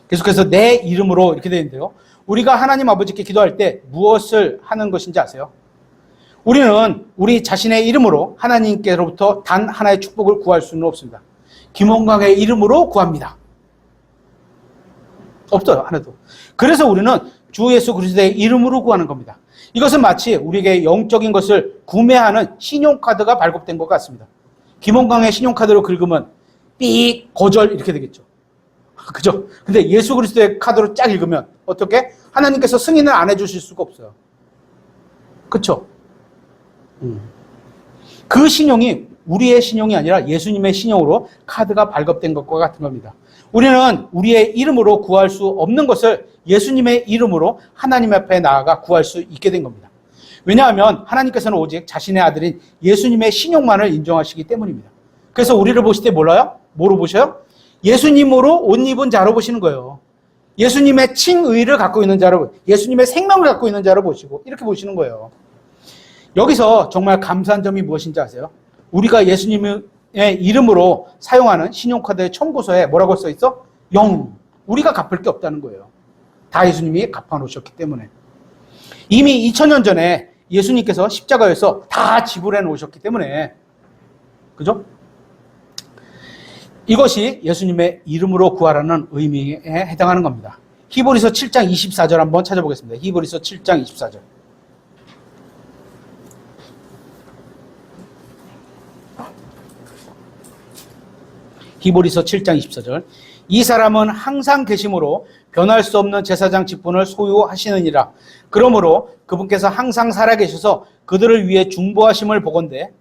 Speaker 1: 계속해서 내 이름으로 이렇게 되어 있는데요. 우리가 하나님 아버지께 기도할 때 무엇을 하는 것인지 아세요? 우리는 우리 자신의 이름으로 하나님께로부터 단 하나의 축복을 구할 수는 없습니다. 김원광의 이름으로 구합니다. 없어요, 하나도. 그래서 우리는 주 예수 그리스도의 이름으로 구하는 겁니다. 이것은 마치 우리에게 영적인 것을 구매하는 신용카드가 발급된 것 같습니다. 김원광의 신용카드로 긁으면 삑, 거절 이렇게 되겠죠. 그죠? 근데 예수 그리스도의 카드로 쫙 읽으면 어떻게? 하나님께서 승인을 안 해주실 수가 없어요. 그쵸? 그 신용이 우리의 신용이 아니라 예수님의 신용으로 카드가 발급된 것과 같은 겁니다. 우리는 우리의 이름으로 구할 수 없는 것을 예수님의 이름으로 하나님 앞에 나아가 구할 수 있게 된 겁니다. 왜냐하면 하나님께서는 오직 자신의 아들인 예수님의 신용만을 인정하시기 때문입니다. 그래서 우리를 보실 때 몰라요? 뭐로 보셔요? 예수님으로 옷 입은 자로 보시는 거예요. 예수님의 칭의를 갖고 있는 자로, 예수님의 생명을 갖고 있는 자로 보시고 이렇게 보시는 거예요. 여기서 정말 감사한 점이 무엇인지 아세요? 우리가 예수님의 이름으로 사용하는 신용카드의 청구서에 뭐라고 써 있어? 영. 우리가 갚을 게 없다는 거예요. 다 예수님이 갚아놓으셨기 때문에. 이미 2000년 전에 예수님께서 십자가에서 다 지불해 놓으셨기 때문에, 그죠? 이것이 예수님의 이름으로 구하라는 의미에 해당하는 겁니다. 히브리서 7장 24절 한번 찾아보겠습니다. 히브리서 7장 24절. 히브리서 7장 24절. 이 사람은 항상 계심으로 변할 수 없는 제사장 직분을 소유하시느니라. 그러므로 그분께서 항상 살아계셔서 그들을 위해 중보하심을 보건대.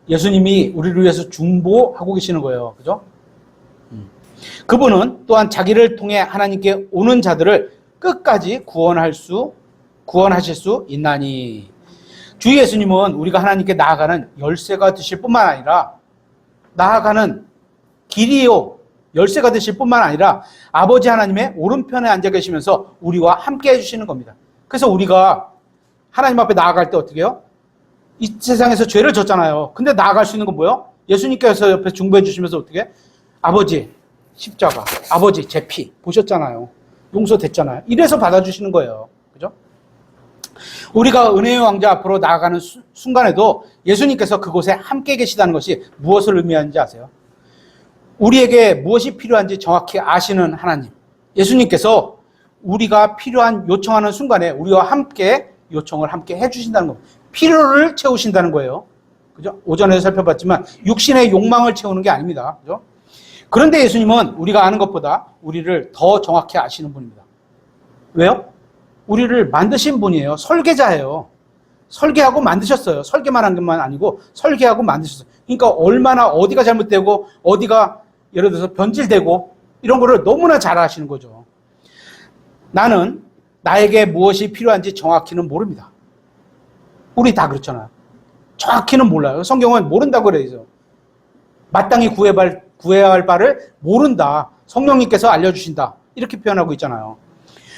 Speaker 1: 예수님이 우리를 위해서 중보하고 계시는 거예요. 그죠? 그분은 또한 자기를 통해 하나님께 오는 자들을 끝까지 구원하실 수 있나니. 주 예수님은 우리가 하나님께 나아가는 열쇠가 되실 뿐만 아니라, 나아가는 길이요 열쇠가 되실 뿐만 아니라 아버지 하나님의 오른편에 앉아 계시면서 우리와 함께 해주시는 겁니다. 그래서 우리가 하나님 앞에 나아갈 때 어떻게 해요? 이 세상에서 죄를 졌잖아요. 근데 나아갈 수 있는 건 뭐예요? 예수님께서 옆에 중보해 주시면서 어떻게 해? 아버지 십자가, 아버지 제 피 보셨잖아요. 용서됐잖아요. 이래서 받아주시는 거예요. 그죠? 우리가 은혜의 왕자 앞으로 나아가는 순간에도 예수님께서 그곳에 함께 계시다는 것이 무엇을 의미하는지 아세요? 우리에게 무엇이 필요한지 정확히 아시는 하나님, 예수님께서 우리가 필요한 요청하는 순간에 우리와 함께 요청을 함께 해주신다는 겁니다. 필요를 채우신다는 거예요. 그죠? 오전에 살펴봤지만 육신의 욕망을 채우는 게 아닙니다. 그죠? 그런데 예수님은 우리가 아는 것보다 우리를 더 정확히 아시는 분입니다. 왜요? 우리를 만드신 분이에요. 설계자예요. 설계하고 만드셨어요. 설계만 한 것만 아니고 설계하고 만드셨어요. 그러니까 얼마나 어디가 잘못되고 어디가 예를 들어서 변질되고 이런 거를 너무나 잘 아시는 거죠. 나는 나에게 무엇이 필요한지 정확히는 모릅니다. 우리 다 그렇잖아요. 정확히는 몰라요. 성경은 모른다고 그래요. 마땅히 구해야 할 바를 모른다. 성령님께서 알려주신다. 이렇게 표현하고 있잖아요.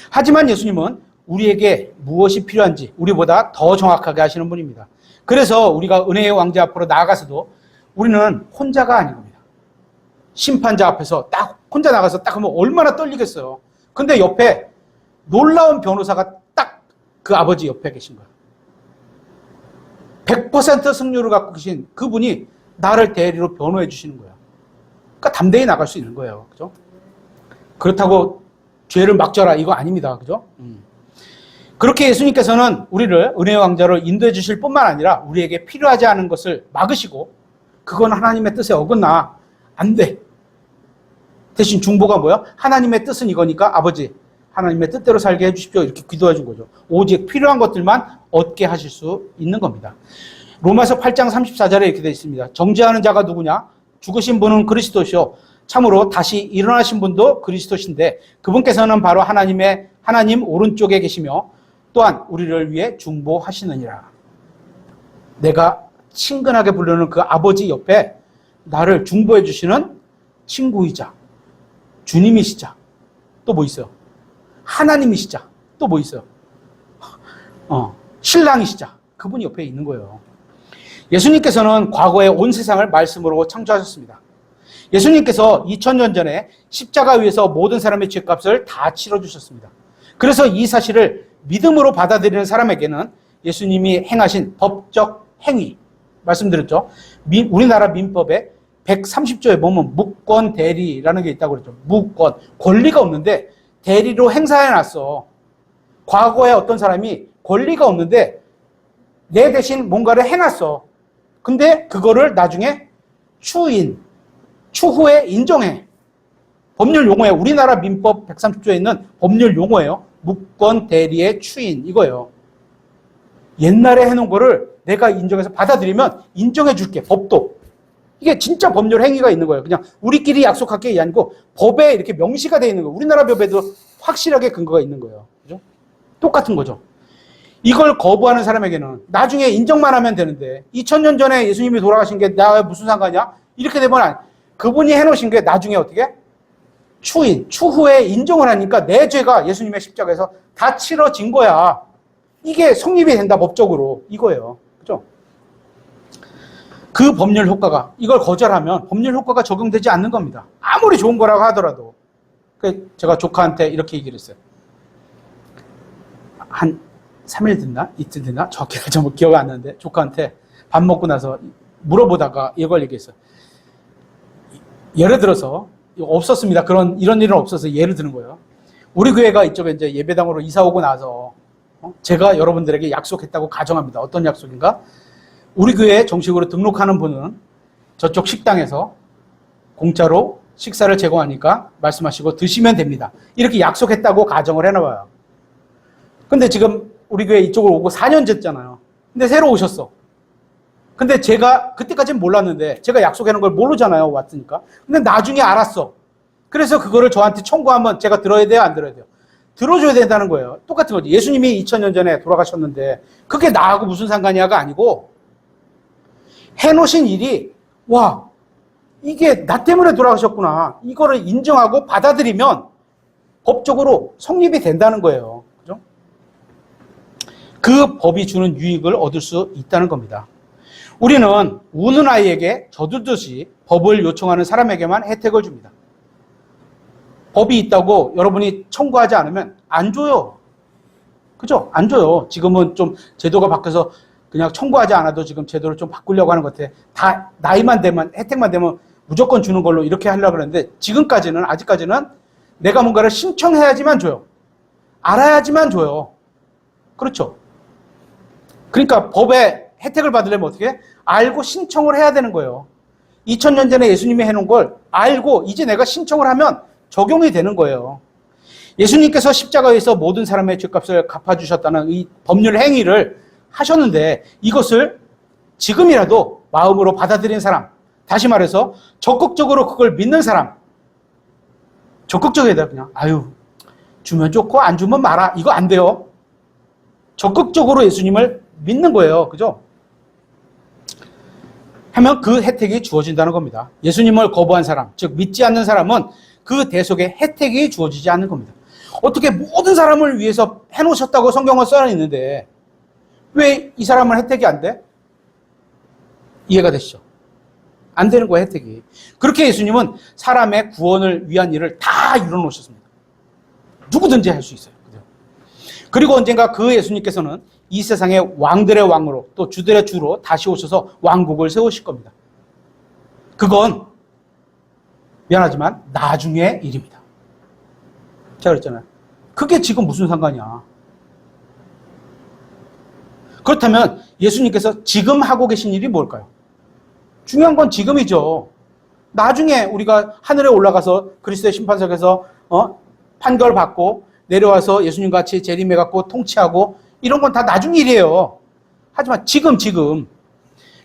Speaker 1: 하지만 예수님은 우리에게 무엇이 필요한지 우리보다 더 정확하게 하시는 분입니다. 그래서 우리가 은혜의 왕자 앞으로 나아가서도 우리는 혼자가 아닌 겁니다. 심판자 앞에서 딱 혼자 나가서 딱 하면 얼마나 떨리겠어요. 근데 옆에 놀라운 변호사가 딱 그 아버지 옆에 계신 거예요. 100% 승률을 갖고 계신 그분이 나를 대리로 변호해 주시는 거예요. 그러니까 담대히 나갈 수 있는 거예요. 그죠? 그렇다고 죄를 막져라 이거 아닙니다. 그죠? 그렇게 예수님께서는 우리를 은혜의 왕자로 인도해 주실 뿐만 아니라 우리에게 필요하지 않은 것을 막으시고 그건 하나님의 뜻에 어긋나 안 돼. 대신 중보가 뭐야? 하나님의 뜻은 이거니까 아버지 하나님의 뜻대로 살게 해주십시오. 이렇게 기도해 준 거죠. 오직 필요한 것들만 얻게 하실 수 있는 겁니다. 로마서 8장 34절에 이렇게 되어 있습니다. 정죄하는 자가 누구냐? 죽으신 분은 그리스도시요. 참으로 다시 일어나신 분도 그리스도신데 그분께서는 바로 하나님 오른쪽에 계시며 또한 우리를 위해 중보하시느니라. 내가 친근하게 부르는 그 아버지 옆에 나를 중보해 주시는 친구이자 주님이시자 또 뭐 있어요? 하나님이시자 또 뭐 있어요? 신랑이시자 그분이 옆에 있는 거예요. 예수님께서는 과거에 온 세상을 말씀으로 창조하셨습니다. 예수님께서 2000년 전에 십자가 위에서 모든 사람의 죄값을 다 치러주셨습니다. 그래서 이 사실을 믿음으로 받아들이는 사람에게는 예수님이 행하신 법적 행위, 말씀드렸죠. 우리나라 민법에 130조에 보면 무권 대리라는 게 있다고 그랬죠. 무권, 권리가 없는데 대리로 행사해놨어. 과거에 어떤 사람이 권리가 없는데 내 대신 뭔가를 해놨어. 근데 그거를 나중에 추후에 인정해. 법률 용어예요. 우리나라 민법 130조에 있는 법률 용어예요. 무권 대리의 추인 이거예요. 옛날에 해놓은 거를 내가 인정해서 받아들이면 인정해 줄게. 법도. 이게 진짜 법률 행위가 있는 거예요. 그냥 우리끼리 약속할 게 아니고 법에 이렇게 명시가 되어 있는 거예요. 우리나라 법에도 확실하게 근거가 있는 거예요. 그죠? 똑같은 거죠. 이걸 거부하는 사람에게는 나중에 인정만 하면 되는데 2000년 전에 예수님이 돌아가신 게 나와 무슨 상관이야? 이렇게 되면 그분이 해놓으신 게 나중에 어떻게? 추후에 인정을 하니까 내 죄가 예수님의 십자가에서 다 치러진 거야. 이게 성립이 된다, 법적으로. 이거예요. 그죠? 그 법률 효과가, 이걸 거절하면 법률 효과가 적용되지 않는 겁니다. 아무리 좋은 거라고 하더라도. 제가 조카한테 이렇게 얘기를 했어요. 한 3일 됐나? 이틀 됐나? 정확히 좀 기억이 안 나는데, 조카한테 밥 먹고 나서 물어보다가 이걸 얘기했어요. 예를 들어서, 없었습니다. 이런 일은 없어서 예를 드는 거예요. 우리 교회가 이쪽에 이제 예배당으로 이사 오고 나서, 제가 여러분들에게 약속했다고 가정합니다. 어떤 약속인가? 우리 교회에 정식으로 등록하는 분은 저쪽 식당에서 공짜로 식사를 제공하니까 말씀하시고 드시면 됩니다. 이렇게 약속했다고 가정을 해놔봐요. 근데 지금 우리 교회 이쪽으로 오고 4년 됐잖아요. 근데 새로 오셨어. 근데 제가 그때까지는 몰랐는데 제가 약속해놓은 걸 모르잖아요. 왔으니까. 근데 나중에 알았어. 그래서 그거를 저한테 청구하면 제가 들어야 돼요? 안 들어야 돼요? 들어줘야 된다는 거예요. 똑같은 거지. 예수님이 2000년 전에 돌아가셨는데 그게 나하고 무슨 상관이야가 아니고 해놓으신 일이 와 이게 나 때문에 돌아가셨구나. 이거를 인정하고 받아들이면 법적으로 성립이 된다는 거예요. 그죠? 그 법이 주는 유익을 얻을 수 있다는 겁니다. 우리는 우는 아이에게 젖듯이 법을 요청하는 사람에게만 혜택을 줍니다. 법이 있다고 여러분이 청구하지 않으면 안 줘요. 그죠? 안 줘요. 지금은 좀 제도가 바뀌어서 그냥 청구하지 않아도 지금 제도를 좀 바꾸려고 하는 것 같아. 다 나이만 되면, 혜택만 되면 무조건 주는 걸로 이렇게 하려고 그러는데 지금까지는, 아직까지는 내가 뭔가를 신청해야지만 줘요. 알아야지만 줘요. 그렇죠? 그러니까 법에 혜택을 받으려면 어떻게 해? 알고 신청을 해야 되는 거예요. 2000년 전에 예수님이 해놓은 걸 알고 이제 내가 신청을 하면 적용이 되는 거예요. 예수님께서 십자가에서 모든 사람의 죄값을 갚아주셨다는 이 법률 행위를 하셨는데 이것을 지금이라도 마음으로 받아들인 사람, 다시 말해서 적극적으로 그걸 믿는 사람, 적극적이다 그냥 아유 주면 좋고 안 주면 마라 이거 안 돼요. 적극적으로 예수님을 믿는 거예요. 그죠? 하면 그 혜택이 주어진다는 겁니다. 예수님을 거부한 사람, 즉 믿지 않는 사람은 그 대속의 혜택이 주어지지 않는 겁니다. 어떻게 모든 사람을 위해서 해놓으셨다고 성경은 써있는데 왜 이 사람은 혜택이 안 돼? 이해가 되시죠? 안 되는 거예요, 혜택이. 그렇게 예수님은 사람의 구원을 위한 일을 다 이뤄놓으셨습니다. 누구든지 할 수 있어요. 그리고 언젠가 그 예수님께서는 이 세상의 왕들의 왕으로 또 주들의 주로 다시 오셔서 왕국을 세우실 겁니다. 그건 미안하지만 나중의 일입니다. 제가 그랬잖아요. 그게 지금 무슨 상관이야. 그렇다면 예수님께서 지금 하고 계신 일이 뭘까요? 중요한 건 지금이죠. 나중에 우리가 하늘에 올라가서 그리스도의 심판석에서 판결받고 내려와서 예수님 같이 재림해갖고 통치하고 이런 건 다 나중 일이에요. 하지만 지금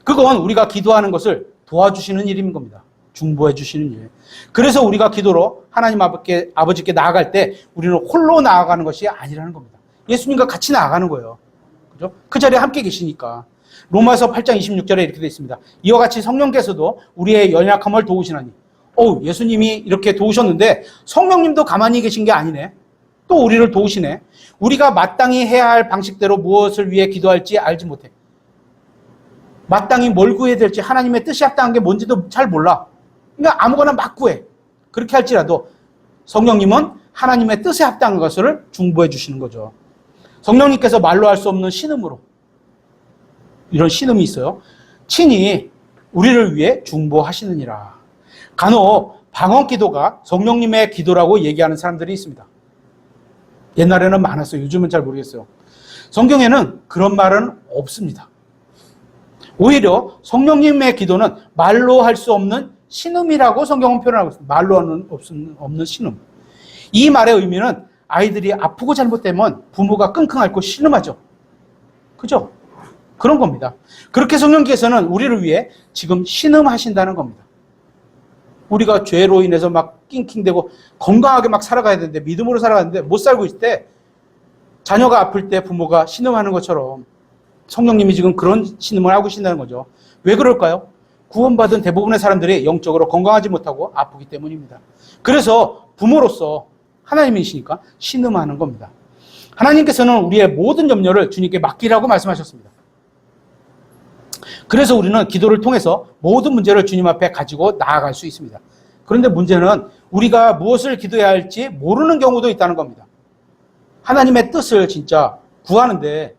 Speaker 1: 그건 우리가 기도하는 것을 도와주시는 일인 겁니다. 중보해 주시는 일. 그래서 우리가 기도로 하나님 아버지께 나아갈 때 우리는 홀로 나아가는 것이 아니라는 겁니다. 예수님과 같이 나아가는 거예요. 그죠? 그 자리에 함께 계시니까. 로마서 8장 26절에 이렇게 되어 있습니다. 이와 같이 성령께서도 우리의 연약함을 도우시나니. 예수님이 이렇게 도우셨는데 성령님도 가만히 계신 게 아니네. 또 우리를 도우시네. 우리가 마땅히 해야 할 방식대로 무엇을 위해 기도할지 알지 못해. 마땅히 뭘 구해야 될지 하나님의 뜻이 합당한 게 뭔지도 잘 몰라. 그러니까 아무거나 막 구해. 그렇게 할지라도 성령님은 하나님의 뜻에 합당한 것을 중보해 주시는 거죠. 성령님께서 말로 할 수 없는 신음으로, 이런 신음이 있어요. 친히 우리를 위해 중보하시느니라. 간혹 방언 기도가 성령님의 기도라고 얘기하는 사람들이 있습니다. 옛날에는 많았어요. 요즘은 잘 모르겠어요. 성경에는 그런 말은 없습니다. 오히려 성령님의 기도는 말로 할 수 없는 신음이라고 성경은 표현하고 있습니다. 말로는 없는 신음. 이 말의 의미는 아이들이 아프고 잘못되면 부모가 끙끙 앓고 신음하죠. 그죠? 그런 겁니다. 그렇게 성령께서는 우리를 위해 지금 신음하신다는 겁니다. 우리가 죄로 인해서 막 낑낑대고 건강하게 막 살아가야 되는데 믿음으로 살아가는데 못 살고 있을 때 자녀가 아플 때 부모가 신음하는 것처럼 성령님이 지금 그런 신음을 하고 계신다는 거죠. 왜 그럴까요? 구원받은 대부분의 사람들이 영적으로 건강하지 못하고 아프기 때문입니다. 그래서 부모로서 하나님이시니까 신음하는 겁니다. 하나님께서는 우리의 모든 염려를 주님께 맡기라고 말씀하셨습니다. 그래서 우리는 기도를 통해서 모든 문제를 주님 앞에 가지고 나아갈 수 있습니다. 그런데 문제는 우리가 무엇을 기도해야 할지 모르는 경우도 있다는 겁니다. 하나님의 뜻을 진짜 구하는데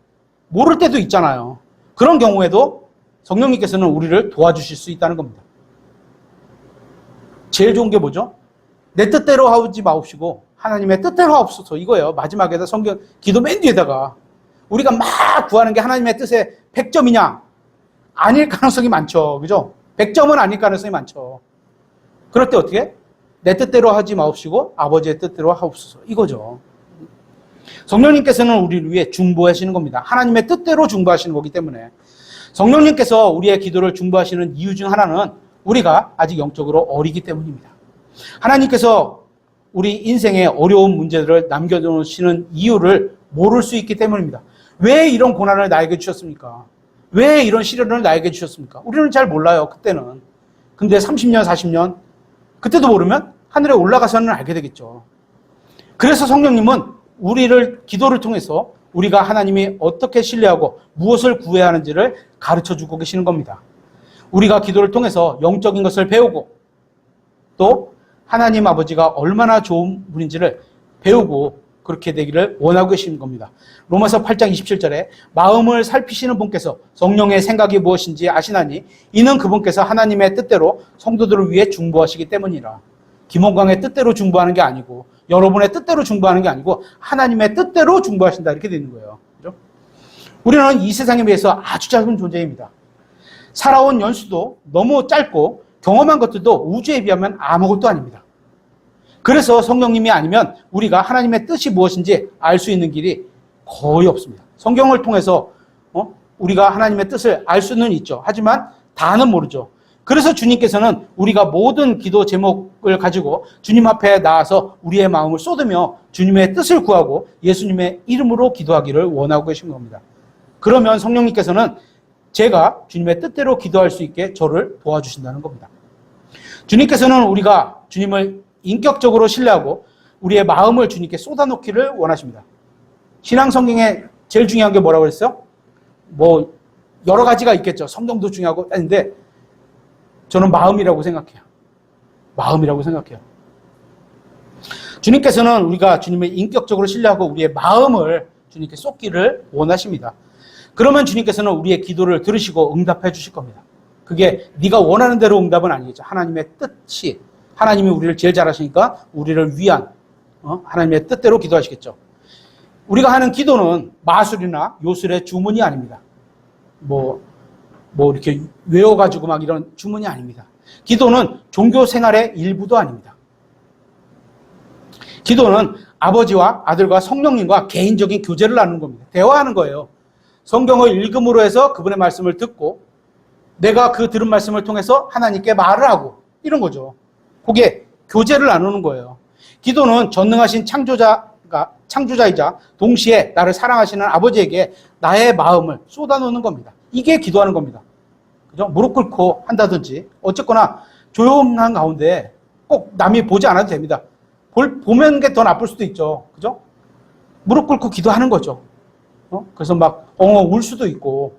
Speaker 1: 모를 때도 있잖아요. 그런 경우에도 성령님께서는 우리를 도와주실 수 있다는 겁니다. 제일 좋은 게 뭐죠? 내 뜻대로 하지 마옵시고 하나님의 뜻대로 하옵소서, 이거예요. 마지막에다 성경 기도 맨 뒤에다가 우리가 막 구하는 게 하나님의 뜻에 100점이냐? 아닐 가능성이 많죠. 그죠? 100점은 아닐 가능성이 많죠. 그럴 때 어떻게? 내 뜻대로 하지 마옵시고 아버지의 뜻대로 하옵소서, 이거죠. 성령님께서는 우리를 위해 중보하시는 겁니다. 하나님의 뜻대로 중보하시는 거기 때문에 성령님께서 우리의 기도를 중보하시는 이유 중 하나는 우리가 아직 영적으로 어리기 때문입니다. 하나님께서 우리 인생의 어려운 문제들을 남겨놓으시는 이유를 모를 수 있기 때문입니다. 왜 이런 고난을 나에게 주셨습니까? 왜 이런 시련을 나에게 주셨습니까? 우리는 잘 몰라요, 그때는. 근데 30년, 40년, 그때도 모르면 하늘에 올라가서는 알게 되겠죠. 그래서 성령님은 우리를 기도를 통해서 우리가 하나님이 어떻게 신뢰하고 무엇을 구해야 하는지를 가르쳐주고 계시는 겁니다. 우리가 기도를 통해서 영적인 것을 배우고 또 하나님 아버지가 얼마나 좋은 분인지를 배우고 그렇게 되기를 원하고 계시는 겁니다. 로마서 8장 27절에 마음을 살피시는 분께서 성령의 생각이 무엇인지 아시나니 이는 그분께서 하나님의 뜻대로 성도들을 위해 중보하시기 때문이라. 김원광의 뜻대로 중보하는 게 아니고 여러분의 뜻대로 중보하는 게 아니고 하나님의 뜻대로 중보하신다, 이렇게 되는 거예요. 그죠? 우리는 이 세상에 비해서 아주 작은 존재입니다. 살아온 연수도 너무 짧고 경험한 것들도 우주에 비하면 아무것도 아닙니다. 그래서 성령님이 아니면 우리가 하나님의 뜻이 무엇인지 알 수 있는 길이 거의 없습니다. 성경을 통해서 우리가 하나님의 뜻을 알 수는 있죠. 하지만 다는 모르죠. 그래서 주님께서는 우리가 모든 기도 제목을 가지고 주님 앞에 나와서 우리의 마음을 쏟으며 주님의 뜻을 구하고 예수님의 이름으로 기도하기를 원하고 계신 겁니다. 그러면 성령님께서는 제가 주님의 뜻대로 기도할 수 있게 저를 도와주신다는 겁니다. 주님께서는 우리가 주님을 인격적으로 신뢰하고 우리의 마음을 주님께 쏟아놓기를 원하십니다. 신앙 성경에 제일 중요한 게 뭐라고 그랬어요? 뭐 여러 가지가 있겠죠. 성경도 중요하고 하는데 저는 마음이라고 생각해요. 마음이라고 생각해요. 주님께서는 우리가 주님을 인격적으로 신뢰하고 우리의 마음을 주님께 쏟기를 원하십니다. 그러면 주님께서는 우리의 기도를 들으시고 응답해 주실 겁니다. 그게 네가 원하는 대로 응답은 아니겠죠. 하나님의 뜻이, 하나님이 우리를 제일 잘 아시니까 우리를 위한 하나님의 뜻대로 기도하시겠죠. 우리가 하는 기도는 마술이나 요술의 주문이 아닙니다. 뭐 이렇게 외워가지고 막 이런 주문이 아닙니다. 기도는 종교 생활의 일부도 아닙니다. 기도는 아버지와 아들과 성령님과 개인적인 교제를 나누는 겁니다. 대화하는 거예요. 성경을 읽음으로 해서 그분의 말씀을 듣고 내가 그 들은 말씀을 통해서 하나님께 말을 하고 이런 거죠. 그게 교제를 나누는 거예요. 기도는 전능하신 창조자이자 동시에 나를 사랑하시는 아버지에게 나의 마음을 쏟아놓는 겁니다. 이게 기도하는 겁니다. 그죠? 무릎 꿇고 한다든지 어쨌거나 조용한 가운데 꼭 남이 보지 않아도 됩니다. 보면 게 더 나쁠 수도 있죠. 그죠? 무릎 꿇고 기도하는 거죠. 그래서 막 울 수도 있고,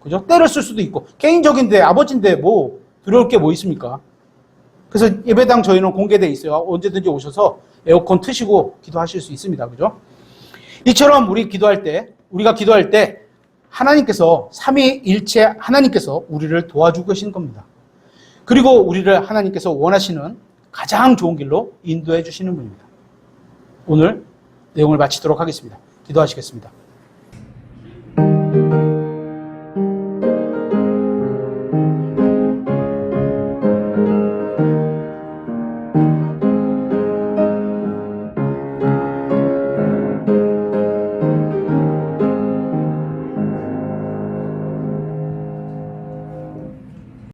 Speaker 1: 그죠? 때를 쓸 수도 있고, 개인적인데 아버지인데 뭐 두려울 게 뭐 있습니까? 그래서 예배당 저희는 공개되어 있어요. 언제든지 오셔서 에어컨 트시고 기도하실 수 있습니다. 그죠? 이처럼 우리가 기도할 때 하나님께서 삼위일체 하나님께서 우리를 도와주고 계신 겁니다. 그리고 우리를 하나님께서 원하시는 가장 좋은 길로 인도해 주시는 분입니다. 오늘 내용을 마치도록 하겠습니다. 기도하시겠습니다.